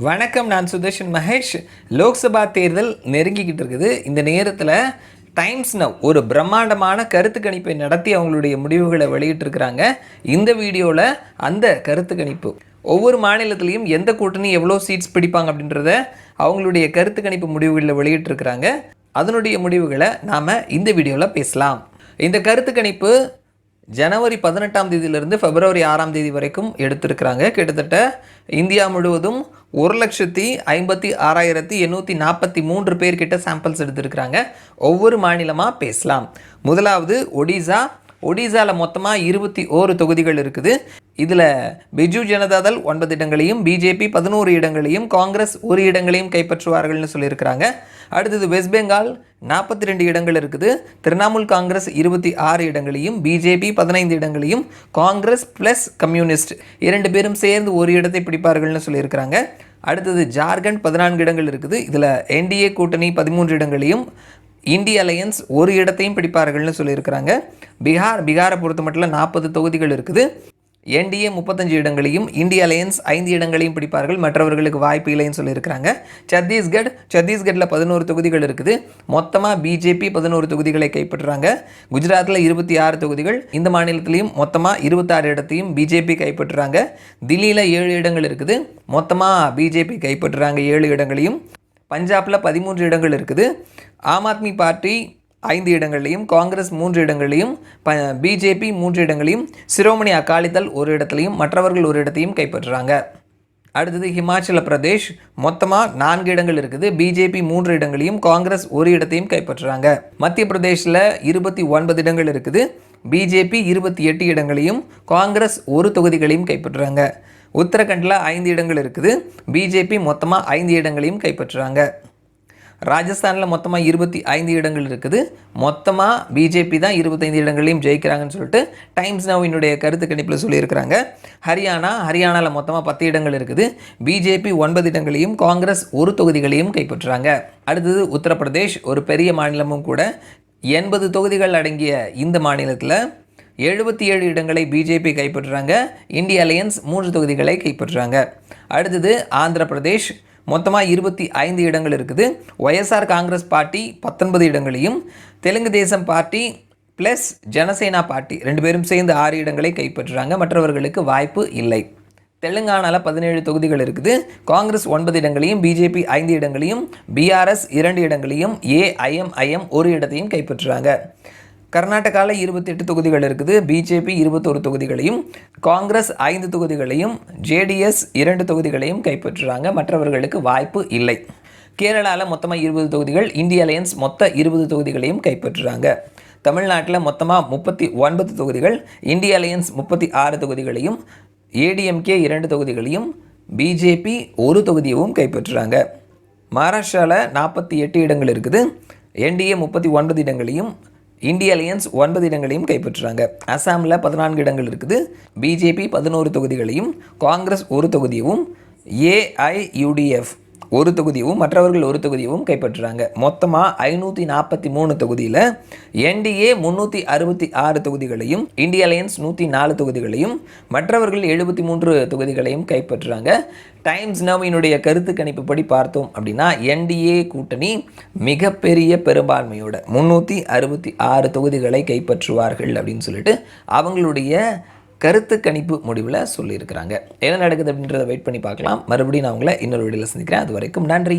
வணக்கம், நான் சுதர்ஷன் மகேஷ். லோக்சபா தேர்தல் நெருங்கிக்கிட்டு இருக்குது. இந்த நேரத்தில் டைம்ஸ் நவ் ஒரு பிரம்மாண்டமான கருத்து கணிப்பை நடத்தி அவங்களுடைய முடிவுகளை வெளியிட்டிருக்கிறாங்க. இந்த வீடியோவில் அந்த கருத்து கணிப்பு ஒவ்வொரு மாநிலத்திலையும் எந்த கூட்டணி எவ்வளோ சீட்ஸ் பிடிப்பாங்க அப்படின்றத அவங்களுடைய கருத்து கணிப்பு முடிவுகளில் வெளியிட்டிருக்கிறாங்க. அதனுடைய முடிவுகளை நாம் இந்த வீடியோவில் பேசலாம். இந்த கருத்து கணிப்பு ஜனவரி 18ஆம் தேதியிலிருந்து பிப்ரவரி 6ஆம் தேதி வரைக்கும் எடுத்திருக்கிறாங்க. கிட்டத்தட்ட இந்தியா முழுவதும் 1,56,843 பேர்கிட்ட சாம்பிள்ஸ் எடுத்திருக்கிறாங்க. ஒவ்வொரு மாநிலமாக பேசலாம். முதலாவது ஒடிசா. ஒடிசாவில் மொத்தமாக 21 தொகுதிகள் இருக்குது. இதில் பிஜு ஜனதாதள் 9 இடங்களையும், பிஜேபி 11 இடங்களையும், காங்கிரஸ் 1 இடங்களையும் கைப்பற்றுவார்கள்னு சொல்லியிருக்கிறாங்க. அடுத்தது வெஸ்ட் பெங்கால் 42 இடங்கள் இருக்குது. திரிணாமுல் காங்கிரஸ் 26 இடங்களையும், பிஜேபி 15 இடங்களையும், காங்கிரஸ் ப்ளஸ் கம்யூனிஸ்ட் 2 பேரும் சேர்ந்து ஒரு இடத்தை பிடிப்பார்கள்னு சொல்லியிருக்கிறாங்க. அடுத்தது ஜார்க்கண்ட் 14 இடங்கள் இருக்குது. இதில் என்டிஏ கூட்டணி 13 இடங்களையும், இந்திய அலையன்ஸ் 1 இடத்தையும் பிடிப்பார்கள்னு சொல்லியிருக்கிறாங்க. பீகாரை பொறுத்த மட்டும் 40 தொகுதிகள் இருக்குது. என்டிஏ 35 இடங்களையும், இந்திய அலையன்ஸ் 5 இடங்களையும் பிடிப்பார்கள். மற்றவர்களுக்கு வாய்ப்பு இல்லைன்னு சொல்லியிருக்கிறாங்க. சத்தீஸ்கட்டில் 11 தொகுதிகள் இருக்குது. மொத்தமாக பிஜேபி 11 தொகுதிகளை கைப்பற்றுறாங்க. குஜராத்தில் 26 தொகுதிகள். இந்த மாநிலத்திலையும் மொத்தமாக 26 இடத்தையும் பிஜேபி கைப்பற்றுறாங்க. தில்லியில் 7 இடங்கள் இருக்குது. மொத்தமாக பிஜேபி கைப்பற்றுறாங்க 7 இடங்களையும். பஞ்சாபில் 13 இடங்கள் இருக்குது. ஆம் ஆத்மி பார்ட்டி 5 இடங்களையும், காங்கிரஸ் 3 இடங்களையும், பிஜேபி 3 இடங்களையும், சிரோமணி அகாலிதள் 1 இடத்துலையும், மற்றவர்கள் 1 இடத்தையும் கைப்பற்றுறாங்க. அடுத்தது ஹிமாச்சல பிரதேஷ். மொத்தமாக 4 இடங்கள் இருக்குது. பிஜேபி 3 இடங்களையும், காங்கிரஸ் 1 இடத்தையும் கைப்பற்றுறாங்க. மத்திய பிரதேஷில் 29 இடங்கள் இருக்குது. பிஜேபி 28 இடங்களையும், காங்கிரஸ் 1 தொகுதிகளையும் கைப்பற்றுறாங்க. உத்தரகண்டில் 5 இடங்கள் இருக்குது. பிஜேபி மொத்தமாக 5 இடங்களையும் கைப்பற்றுறாங்க. ராஜஸ்தானில் மொத்தமாக 25 இடங்கள் இருக்குது. மொத்தமாக பிஜேபி தான் 25 இடங்களையும் ஜெயிக்கிறாங்கன்னு சொல்லிட்டு டைம்ஸ் நவ்வினுடைய கருத்து கணிப்பில் சொல்லியிருக்கிறாங்க. ஹரியானாவில் மொத்தமாக 10 இடங்கள் இருக்குது. பிஜேபி 9 இடங்களையும், காங்கிரஸ் 1 தொகுதிகளையும் கைப்பற்றுறாங்க. அடுத்தது உத்தரப்பிரதேஷ், ஒரு பெரிய மாநிலமும் கூட. 80 தொகுதிகள் அடங்கிய இந்த மாநிலத்தில் 77 இடங்களை பிஜேபி கைப்பற்றுறாங்க. இந்திய அலையன்ஸ் 3 தொகுதிகளை கைப்பற்றுறாங்க. அடுத்தது ஆந்திர பிரதேஷ். மொத்தமாக 25 இடங்கள் இருக்குது. ஒய்எஸ்ஆர் காங்கிரஸ் பார்ட்டி 19 இடங்களையும், Telugu Desam party plus Janasena party 2 பேரும் சேர்ந்து 6 இடங்களை கைப்பற்றுறாங்க. மற்றவர்களுக்கு வாய்ப்பு இல்லை. தெலுங்கானாவில் 17 தொகுதிகள் இருக்குது. காங்கிரஸ் 9 இடங்களையும், பிஜேபி 5 இடங்களையும், பிஆர்எஸ் 2 இடங்களையும், ஏஐஎம்ஐஎம் 1 இடத்தையும் கைப்பற்றுறாங்க. கர்நாடகாவில் 28 தொகுதிகள் இருக்குது. பிஜேபி 21 தொகுதிகளையும், காங்கிரஸ் 5 தொகுதிகளையும், ஜேடிஎஸ் 2 தொகுதிகளையும் கைப்பற்றுறாங்க. மற்றவர்களுக்கு வாய்ப்பு இல்லை. கேரளாவில் மொத்தமாக 20 தொகுதிகள், இந்திய அலையன்ஸ் மொத்த 20 தொகுதிகளையும் கைப்பற்றுறாங்க. தமிழ்நாட்டில் மொத்தமாக 39 தொகுதிகள், இந்திய அலையன்ஸ் 36 தொகுதிகளையும், ஏடிஎம்கே 2 தொகுதிகளையும், பிஜேபி 1 தொகுதியவும் கைப்பற்றுறாங்க. மகாராஷ்டிராவில் 48 இடங்கள் இருக்குது. என்டிஏ 39 இடங்களையும், இந்திய அலையன்ஸ் 9 இடங்களையும் கைப்பற்றுறாங்க. அசாமில் 14 இடங்கள் இருக்குது. பிஜேபி 11 தொகுதிகளையும், காங்கிரஸ் 1 தொகுதியவும், ஏஐயுடிஎஃப் 1 தொகுதியவும், மற்றவர்கள் 1 தொகுதியவும் கைப்பற்றுறாங்க. மொத்தமாக 543 தொகுதியில் என்டிஏ 366 தொகுதிகளையும், இந்திய அலையன்ஸ் 104 தொகுதிகளையும், மற்றவர்கள் 73 தொகுதிகளையும் கைப்பற்றுறாங்க. டைம்ஸ் நவ்வினுடைய கருத்து கணிப்புப்படி பார்த்தோம் அப்படின்னா என்டிஏ கூட்டணி மிகப்பெரிய பெரும்பான்மையோட 366 தொகுதிகளை கைப்பற்றுவார்கள் அப்படின்னு சொல்லிட்டு அவங்களுடைய கருத்து கணிப்பு முடிவில் சொல்லியிருக்கிறாங்க. என்ன நடக்குது அப்படின்றத வெயிட் பண்ணி பார்க்கலாம். மறுபடியும் நான் உங்களை இன்னொரு வீடியோவில் சந்திக்கிறேன். அது வரைக்கும் நன்றி.